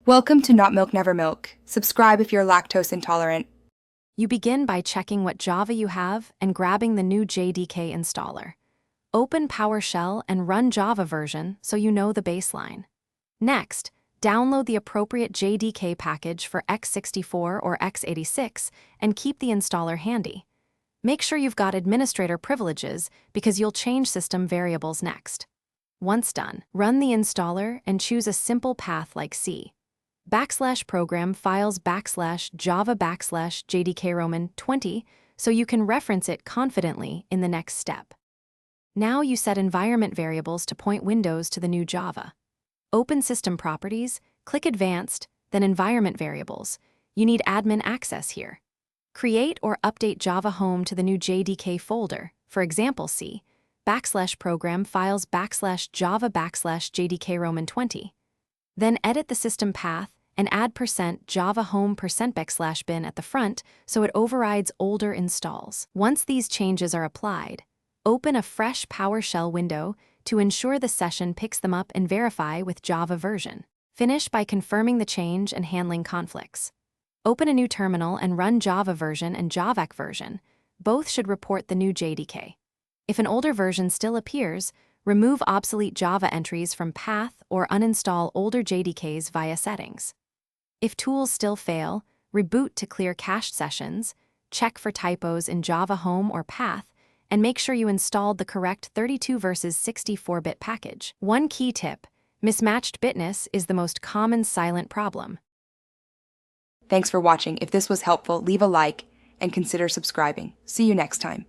Welcome to Not Milk Never Milk. Subscribe if you're lactose intolerant. You begin by checking what Java you have and grabbing the new JDK installer. Open PowerShell and run Java version so you know the baseline. Next, download the appropriate JDK package for x64 or x86 and keep the installer handy. Make sure you've got administrator privileges because you'll change system variables next. Once done, run the installer and choose a simple path like C. /program files /java /JDK Roman 20 so you can reference it confidently in the next step. Now you set environment variables to point windows to the new Java. Open System Properties, click Advanced, then Environment Variables. You need admin access here. Create or update Java Home to the new JDK folder, for example C, /program files /java /JDK Roman 20. Then edit the system path and add %java home %bin at the front so it overrides older installs. Once these changes are applied, open a fresh PowerShell window to ensure the session picks them up and verify with Java version. Finish by confirming the change and handling conflicts. Open a new terminal and run Java version and JavaC version. Both should report the new JDK. If an older version still appears, remove obsolete Java entries from path or uninstall older JDKs via settings. If tools still fail, reboot to clear cached sessions, check for typos in Java Home or path, and make sure you installed the correct 32 versus 64-bit package. One key tip: mismatched bitness is the most common silent problem. Thanks for watching. If this was helpful, leave a like and consider subscribing. See you next time.